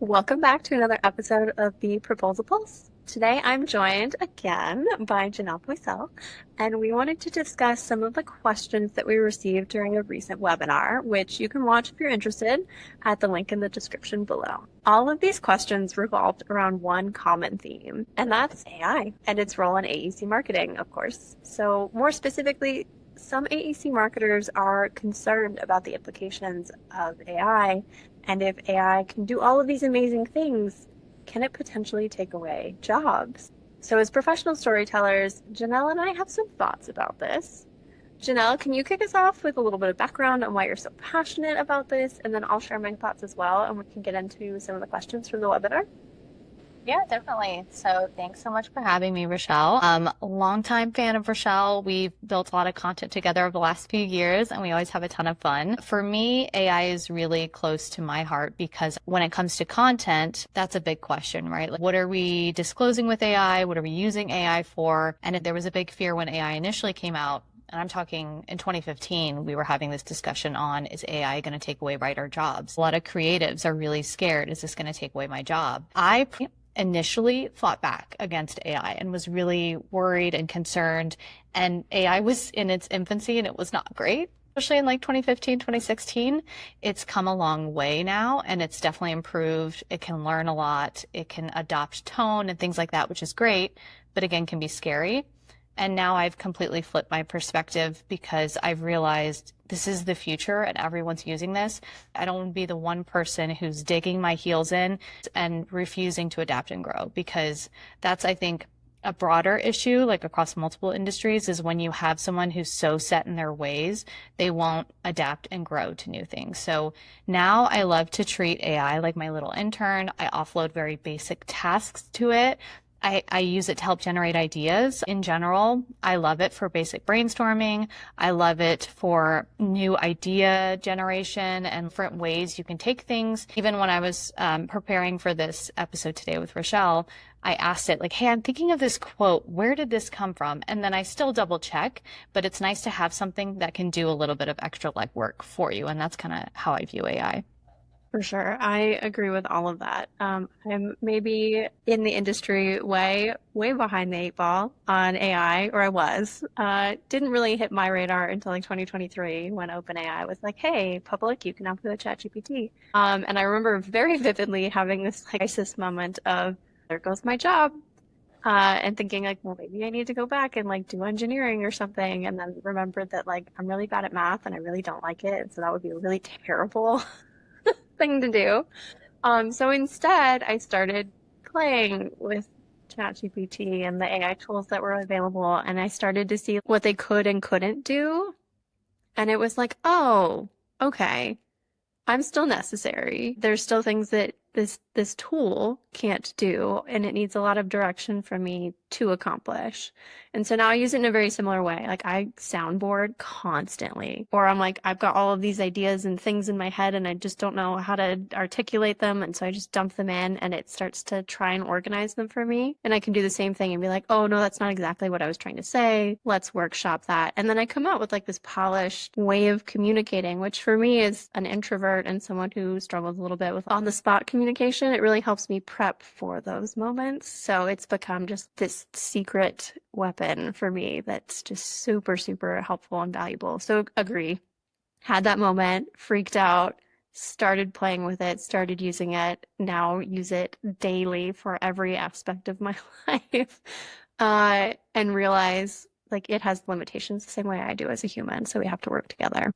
Welcome back to another episode of the Proposal Pulse. Today I'm joined again by Janelle Boisel, and we wanted to discuss some of the questions that we received during a recent webinar, which you can watch if you're interested at the link in the description below. All of these questions revolved around one common theme, and that's AI and its role in AEC marketing, of course. So more specifically, some AEC marketers are concerned about the implications of AI, and if AI can do all of these amazing things, can it potentially take away jobs? So as professional storytellers, Janelle and I have some thoughts about this. Janelle, can you kick us off with a little bit of background on why you're so passionate about this? And then I'll share my thoughts as well, and we can get into some of the questions from the webinar. Yeah, definitely. So thanks so much for having me, Rochelle. A longtime fan of Rochelle. We've built a lot of content together over the last few years, and we always have a ton of fun. For me, AI is really close to my heart because when it comes to content, that's a big question, right? Like, what are we disclosing with AI? What are we using AI for? And there was a big fear when AI initially came out. And I'm talking in 2015, we were having this discussion on, is AI going to take away writer jobs? A lot of creatives are really scared. Is this going to take away my job? I initially fought back against AI and was really worried and concerned. And AI was in its infancy and it was not great, especially in like 2015, 2016. It's come a long way now and it's definitely improved. It can learn a lot. It can adopt tone and things like that, which is great, but again, can be scary. And now I've completely flipped my perspective because I've realized this is the future and everyone's using this. I don't want to be the one person who's digging my heels in and refusing to adapt and grow, because that's, I think, a broader issue, like across multiple industries, is when you have someone who's so set in their ways, they won't adapt and grow to new things. So now I love to treat AI like my little intern. I offload very basic tasks to it. I use it to help generate ideas. In general, I love it for basic brainstorming. I love it for new idea generation and different ways you can take things. Even when I was preparing for this episode today with Rochelle, I asked it like, hey, I'm thinking of this quote. Where did this come from? And then I still double check, but it's nice to have something that can do a little bit of extra legwork for you. And that's kind of how I view AI. For sure. I agree with all of that. I'm maybe in the industry way behind the eight ball on AI, or I was. Didn't really hit my radar until like 2023 when OpenAI was like, hey, public, you can now play with ChatGPT. And I remember very vividly having this like crisis moment of, there goes my job. And thinking like, well, maybe I need to go back and like do engineering or something. And then remembered that like I'm really bad at math and I really don't like it. And so that would be a really terrible thing to do. So instead, I started playing with ChatGPT and the AI tools that were available, and I started to see what they could and couldn't do. And it was like, oh, okay, I'm still necessary. There's still things that this tool can't do, and it needs a lot of direction from me to accomplish. And so now I use it in a very similar way. Like I soundboard constantly, or I'm like, I've got all of these ideas and things in my head and I just don't know how to articulate them. And so I just dump them in and it starts to try and organize them for me. And I can do the same thing and be like, oh no, that's not exactly what I was trying to say. Let's workshop that. And then I come out with like this polished way of communicating, which for me is an introvert and someone who struggles a little bit with on the spot communication. It really helps me prep for those moments. So it's become just this secret weapon for me that's just super, super helpful and valuable. So agree. Had that moment, freaked out, started playing with it, started using it, now use it daily for every aspect of my life, and realize like it has limitations the same way I do as a human. So we have to work together.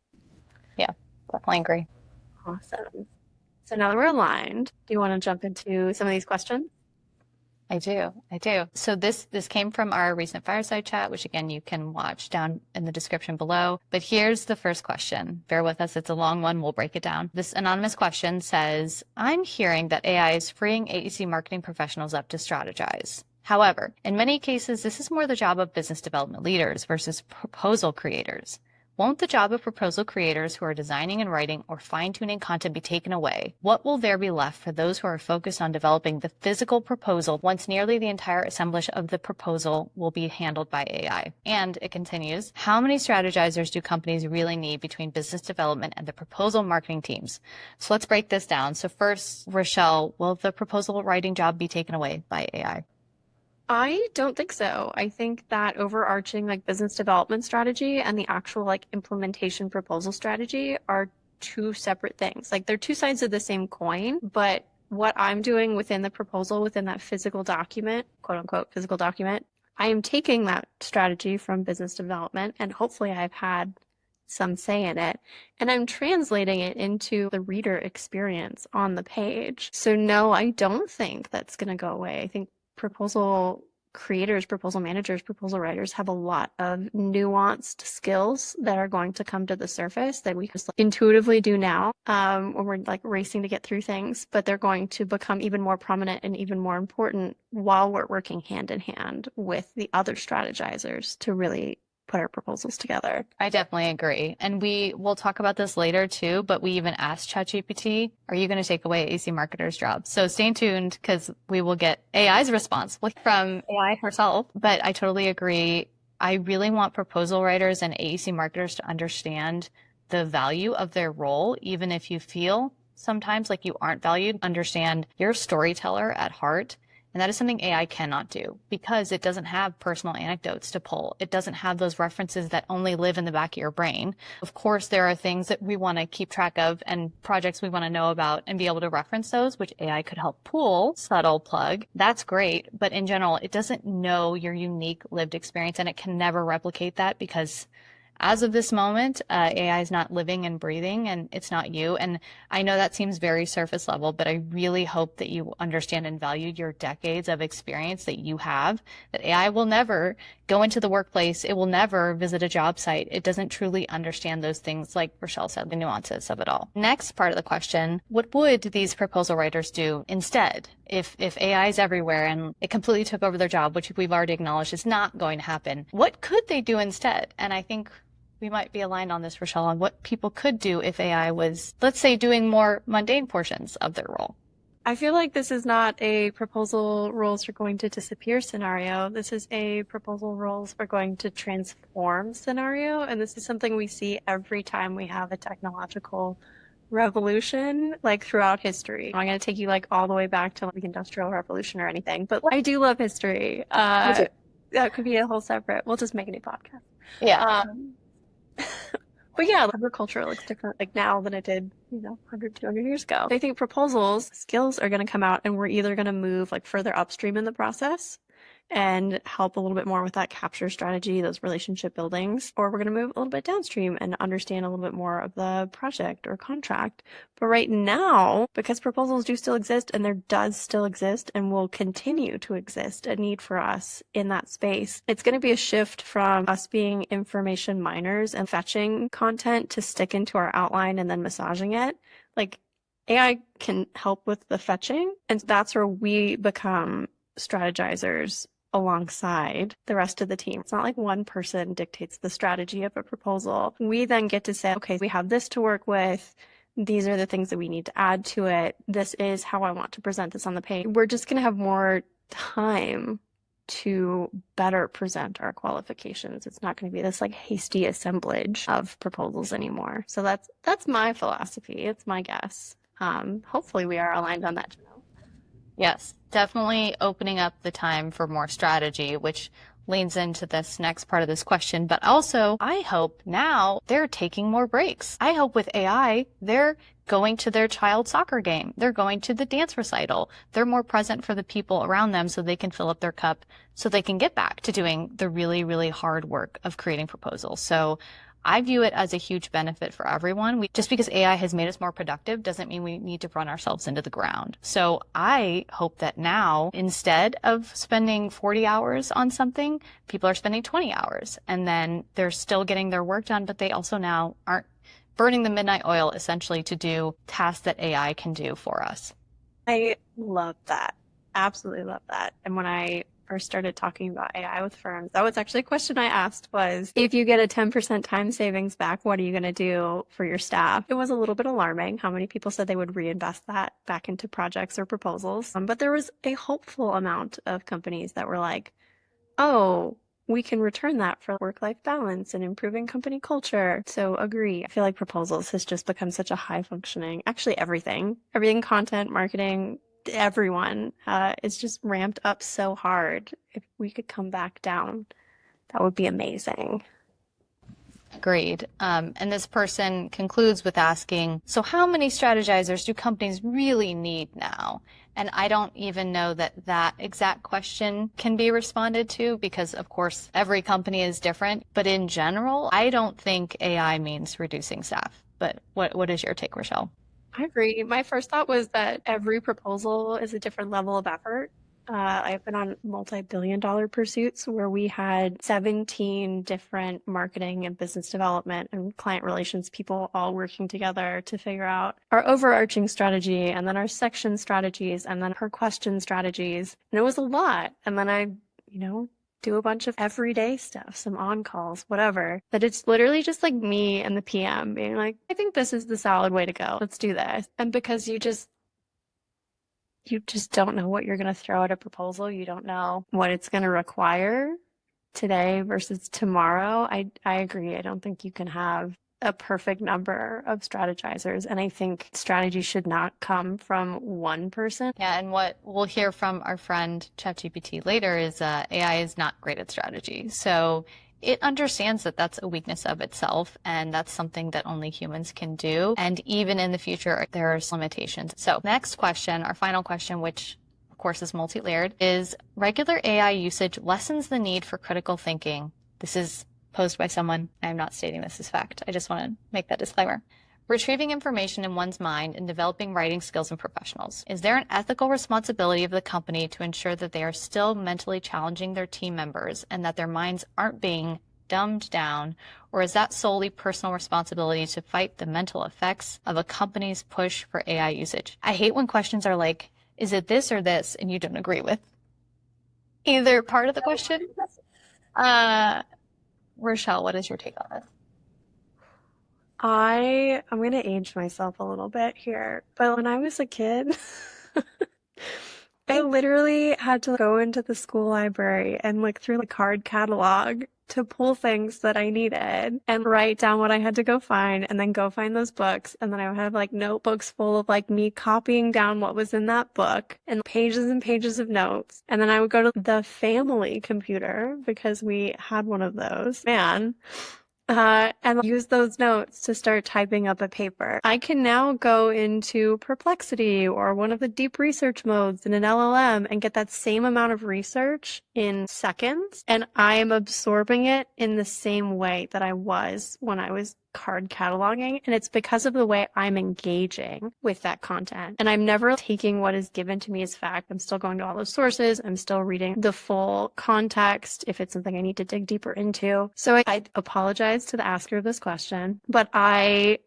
Yeah, definitely agree. Awesome. So now that we're aligned, do you want to jump into some of these questions? I do. So this came from our recent fireside chat, which again, you can watch down in the description below. But here's the first question. Bear with us. It's a long one. We'll break it down. This anonymous question says, I'm hearing that AI is freeing AEC marketing professionals up to strategize. However, in many cases, this is more the job of business development leaders versus proposal creators. Won't the job of proposal creators who are designing and writing or fine-tuning content be taken away? What will there be left for those who are focused on developing the physical proposal once nearly the entire assemblage of the proposal will be handled by AI? And it continues, how many strategizers do companies really need between business development and the proposal marketing teams? So let's break this down. So first, Rochelle, will the proposal writing job be taken away by AI? I don't think so. I think that overarching like business development strategy and the actual like implementation proposal strategy are two separate things. Like they're two sides of the same coin, but what I'm doing within the proposal, within that physical document, quote unquote, physical document, I am taking that strategy from business development and hopefully I've had some say in it, and I'm translating it into the reader experience on the page. So no, I don't think that's going to go away. I think proposal creators, proposal managers, proposal writers have a lot of nuanced skills that are going to come to the surface that we just intuitively do now when we're like racing to get through things, but they're going to become even more prominent and even more important while we're working hand in hand with the other strategizers to really put our proposals together. I definitely agree. And we will talk about this later too, but we even asked ChatGPT, are you going to take away AEC marketers' jobs? So stay tuned because we will get AI's response from AI herself. But I totally agree. I really want proposal writers and AEC marketers to understand the value of their role, even if you feel sometimes like you aren't valued. Understand you're a storyteller at heart. And that is something AI cannot do because it doesn't have personal anecdotes to pull. It doesn't have those references that only live in the back of your brain. Of course, there are things that we want to keep track of and projects we want to know about and be able to reference those, which AI could help pull. Subtle plug. That's great. But in general, it doesn't know your unique lived experience and it can never replicate that because as of this moment, AI is not living and breathing and it's not you. And I know that seems very surface level, but I really hope that you understand and value your decades of experience that you have, that AI will never go into the workplace. It will never visit a job site. It doesn't truly understand those things, like Rochelle said, the nuances of it all. Next part of the question, what would these proposal writers do instead? If AI is everywhere and it completely took over their job, which we've already acknowledged is not going to happen, what could they do instead? And I think we might be aligned on this, Rochelle, on what people could do if AI was, let's say, doing more mundane portions of their role. I feel like this is not a proposal roles are going to disappear scenario. This is a proposal roles are going to transform scenario. And this is something we see every time we have a technological revolution, like throughout history. I'm going to take you like all the way back to like the Industrial Revolution or anything, but I do love history. That could be a whole separate, we'll just make a new podcast. Yeah. But yeah, agriculture looks different like now than it did, 100, 200 years ago. I think proposals, skills are going to come out and we're either going to move like further upstream in the process and help a little bit more with that capture strategy, those relationship buildings, or we're going to move a little bit downstream and understand a little bit more of the project or contract. But right now, because proposals do still exist and there does still exist and will continue to exist a need for us in that space, it's going to be a shift from us being information miners and fetching content to stick into our outline and then massaging it. Like AI can help with the fetching, and that's where we become strategizers alongside the rest of the team. It's not like one person dictates the strategy of a proposal. We then get to say, okay, we have this to work with. These are the things that we need to add to it. This is how I want to present this on the page. We're just going to have more time to better present our qualifications. It's not going to be this like hasty assemblage of proposals anymore. So that's my philosophy. It's my guess. Hopefully we are aligned on that. Yes, definitely opening up the time for more strategy, which leans into this next part of this question. But also, I hope now they're taking more breaks. I hope with AI, they're going to their child's soccer game. They're going to the dance recital. They're more present for the people around them so they can fill up their cup so they can get back to doing the really, really hard work of creating proposals. So I view it as a huge benefit for everyone. Just because AI has made us more productive doesn't mean we need to run ourselves into the ground. So I hope that now, instead of spending 40 hours on something, people are spending 20 hours and then they're still getting their work done, but they also now aren't burning the midnight oil essentially to do tasks that AI can do for us. I love that. Absolutely love that. And when I first started talking about AI with firms, that was actually a question I asked was, if you get a 10% time savings back, what are you going to do for your staff? It was a little bit alarming how many people said they would reinvest that back into projects or proposals. But there was a hopeful amount of companies that were like, oh, we can return that for work-life balance and improving company culture. So agree. I feel like proposals has just become such a high functioning, actually everything, content, marketing, everyone is just ramped up so hard. If we could come back down, that would be amazing. Agreed. And this person concludes with asking, so how many strategizers do companies really need now? And I don't even know that that exact question can be responded to because, of course, every company is different. But in general, I don't think AI means reducing staff. But what is your take, Rochelle? I agree. My first thought was that every proposal is a different level of effort. I've been on multi-billion-dollar pursuits where we had 17 different marketing and business development and client relations people all working together to figure out our overarching strategy and then our section strategies and then her question strategies. And it was a lot. And then I do a bunch of everyday stuff, some on calls, whatever. That it's literally just like me and the PM being like, I think this is the solid way to go. Let's do this. And because you just don't know what you're going to throw at a proposal. You don't know what it's going to require today versus tomorrow. I agree. I don't think you can have a perfect number of strategizers. And I think strategy should not come from one person. Yeah, and what we'll hear from our friend ChatGPT later is AI is not great at strategy. So it understands that that's a weakness of itself, and that's something that only humans can do. And even in the future, there's limitations. So next question, our final question, which of course is multi-layered, is regular AI usage lessens the need for critical thinking. This is posed by someone. I'm not stating this as fact. I just want to make that disclaimer. Retrieving information in one's mind and developing writing skills in professionals. Is there an ethical responsibility of the company to ensure that they are still mentally challenging their team members and that their minds aren't being dumbed down, or is that solely personal responsibility to fight the mental effects of a company's push for AI usage? I hate when questions are like, is it this or this, and you don't agree with either part of the question. Rochelle, what is your take on this? I'm gonna age myself a little bit here, but when I was a kid, I literally had to go into the school library and look through the card catalog to pull things that I needed and write down what I had to go find and then go find those books. And then I would have like notebooks full of like me copying down what was in that book and pages of notes. And then I would go to the family computer because we had one of those. Man. And use those notes to start typing up a paper. I can now go into Perplexity or one of the deep research modes in an LLM and get that same amount of research in seconds. And I am absorbing it in the same way that I was when I was card cataloging. And it's because of the way I'm engaging with that content. And I'm never taking what is given to me as fact. I'm still going to all those sources. I'm still reading the full context if it's something I need to dig deeper into. So I apologize to the asker of this question, but I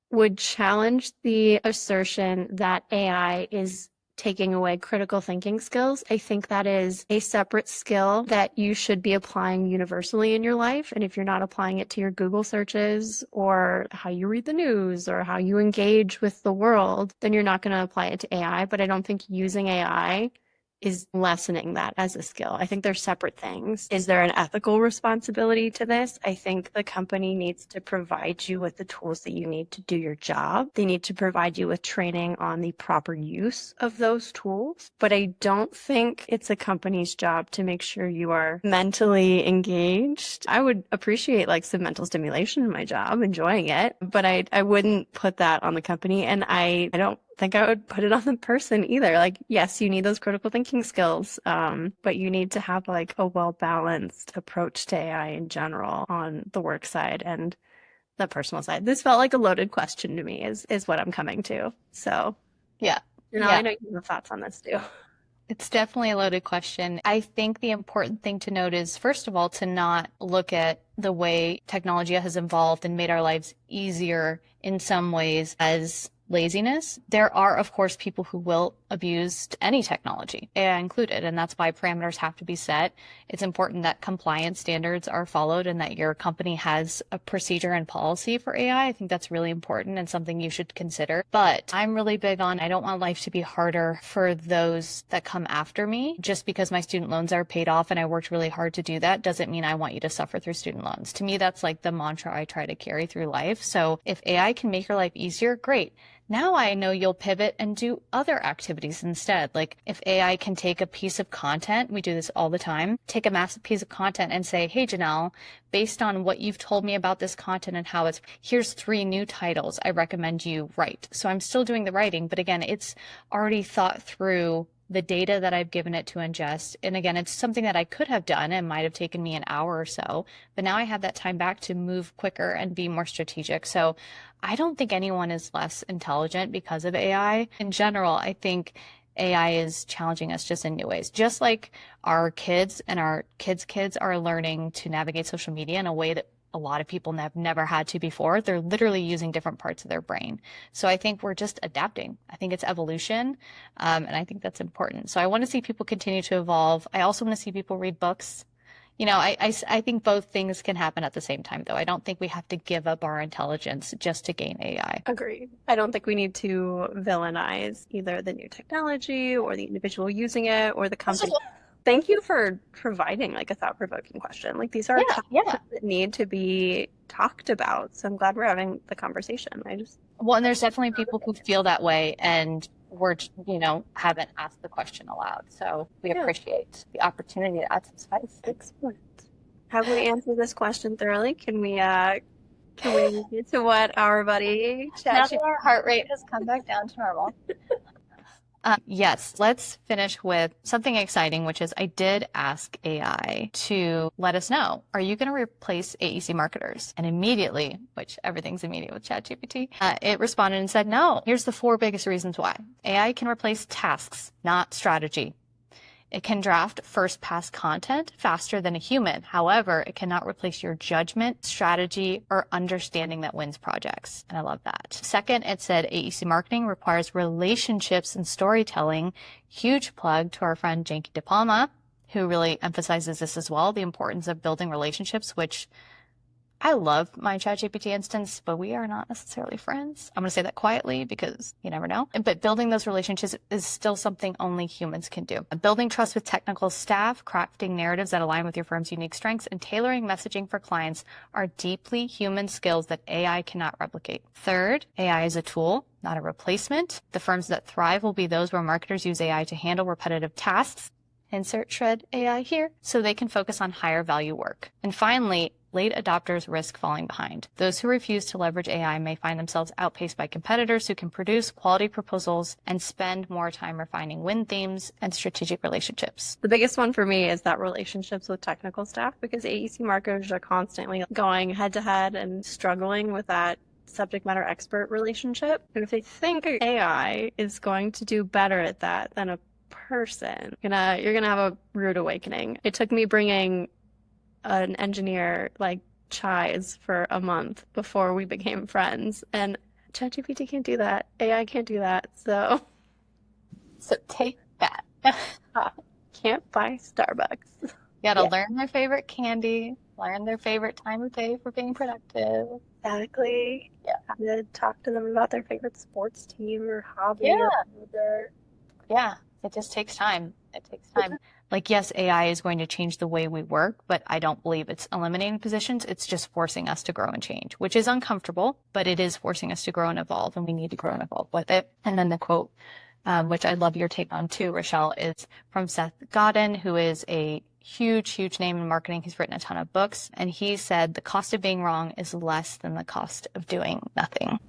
would challenge the assertion that AI is taking away critical thinking skills. I think that is a separate skill that you should be applying universally in your life. And if you're not applying it to your Google searches or how you read the news or how you engage with the world, then you're not going to apply it to AI. But I don't think using AI is lessening that as a skill. I think they're separate things. Is there an ethical responsibility to this? I think the company needs to provide you with the tools that you need to do your job. They need to provide you with training on the proper use of those tools. But I don't think it's a company's job to make sure you are mentally engaged. I would appreciate like some mental stimulation in my job, enjoying it, but I wouldn't put that on the company. And I don't think I would put it on the person either. Like, yes, you need those critical thinking skills, but you need to have like a well-balanced approach to AI in general on the work side and the personal side. This felt like a loaded question to me is what I'm coming to. So, Yeah. I know you have thoughts on this too. It's definitely a loaded question. I think the important thing to note is, first of all, to not look at the way technology has evolved and made our lives easier in some ways as laziness. There are, of course, people who will abused any technology, AI included. And that's why parameters have to be set. It's important that compliance standards are followed and that your company has a procedure and policy for AI. I think that's really important and something you should consider. But I'm really big on, I don't want life to be harder for those that come after me. Just because my student loans are paid off and I worked really hard to do that doesn't mean I want you to suffer through student loans. To me, that's like the mantra I try to carry through life. So if AI can make your life easier, great. Now I know you'll pivot and do other activities instead. Like if AI can take a piece of content, we do this all the time, take a massive piece of content and say, hey, Janelle, based on what you've told me about this content and how here's 3 new titles I recommend you write. So I'm still doing the writing, but again, it's already thought through the data that I've given it to ingest. And again, it's something that I could have done and might have taken me an hour or so, but now I have that time back to move quicker and be more strategic. So I don't think anyone is less intelligent because of AI. In general, I think AI is challenging us just in new ways, just like our kids and our kids are learning to navigate social media in a way that a lot of people have never had to before. They're literally using different parts of their brain. So I think we're just adapting. I think it's evolution. And I think that's important. So I want to see people continue to evolve. I also want to see people read books. I think both things can happen at the same time, though. I don't think we have to give up our intelligence just to gain AI. Agreed. I don't think we need to villainize either the new technology or the individual using it or the company. Thank you for providing like a thought-provoking question. Like these are topics that need to be talked about. So I'm glad we're having the conversation. Well, and there's definitely people who feel that way and haven't asked the question aloud. So we appreciate the opportunity to add some spice. Excellent. Have we answered this question thoroughly? Can we get to what our buddy Now that our heart rate has come back down to normal. Yes, let's finish with something exciting, which is I did ask AI to let us know, are you going to replace AEC marketers? And immediately, which everything's immediate with ChatGPT, it responded and said, no. Here's the 4 biggest reasons why. AI can replace tasks, not strategy. It can draft first pass content faster than a human. However, it cannot replace your judgment, strategy, or understanding that wins projects. And I love that. Second, it said AEC marketing requires relationships and storytelling. Huge plug to our friend Janky De Palma, who really emphasizes this as well, the importance of building relationships, which I love my ChatGPT instance, but we are not necessarily friends. I'm going to say that quietly because you never know. But building those relationships is still something only humans can do. Building trust with technical staff, crafting narratives that align with your firm's unique strengths, and tailoring messaging for clients are deeply human skills that AI cannot replicate. Third, AI is a tool, not a replacement. The firms that thrive will be those where marketers use AI to handle repetitive tasks. Insert shred AI here, so they can focus on higher value work. And finally, late adopters risk falling behind. Those who refuse to leverage AI may find themselves outpaced by competitors who can produce quality proposals and spend more time refining win themes and strategic relationships. The biggest one for me is that relationships with technical staff, because AEC marketers are constantly going head to head and struggling with that subject matter expert relationship. And if they think AI is going to do better at that than a person, you're gonna have a rude awakening. It took me bringing an engineer like Chais for a month before we became friends, and ChatGPT can't do that. AI can't do that. So take that. Can't buy Starbucks. You gotta learn their favorite candy, learn their favorite time of day for being productive. Exactly. Yeah. Have to talk to them about their favorite sports team or hobby. Yeah. It just takes time. It takes time. Like, yes, AI is going to change the way we work, but I don't believe it's eliminating positions. It's just forcing us to grow and change, which is uncomfortable, but it is forcing us to grow and evolve, and we need to grow and evolve with it. And then the quote, which I love your take on too, Rochelle, is from Seth Godin, who is a huge name in marketing. He's written a ton of books, and he said, the cost of being wrong is less than the cost of doing nothing.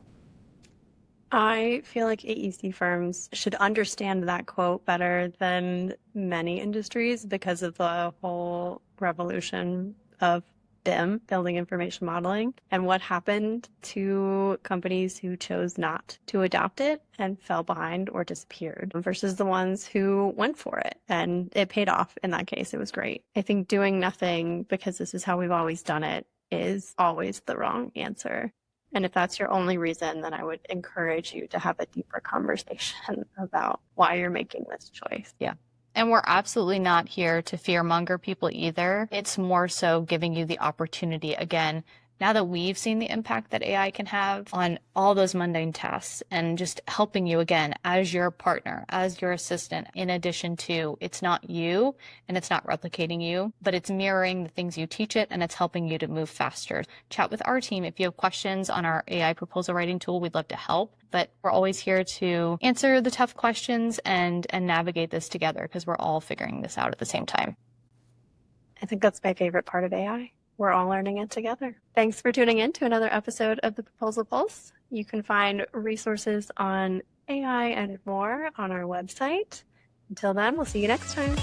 I feel like AEC firms should understand that quote better than many industries because of the whole revolution of BIM, building information modeling, and what happened to companies who chose not to adopt it and fell behind or disappeared versus the ones who went for it. And it paid off in that case. It was great. I think doing nothing because this is how we've always done it is always the wrong answer. And if that's your only reason, then I would encourage you to have a deeper conversation about why you're making this choice. Yeah. And we're absolutely not here to fearmonger people either. It's more so giving you the opportunity, again, now that we've seen the impact that AI can have on all those mundane tasks and just helping you again as your partner, as your assistant, in addition to it's not you and it's not replicating you, but it's mirroring the things you teach it and it's helping you to move faster. Chat with our team. If you have questions on our AI proposal writing tool, we'd love to help. But we're always here to answer the tough questions and navigate this together because we're all figuring this out at the same time. I think that's my favorite part of AI. We're all learning it together. Thanks for tuning in to another episode of the Proposal Pulse. You can find resources on AI and more on our website. Until then, we'll see you next time.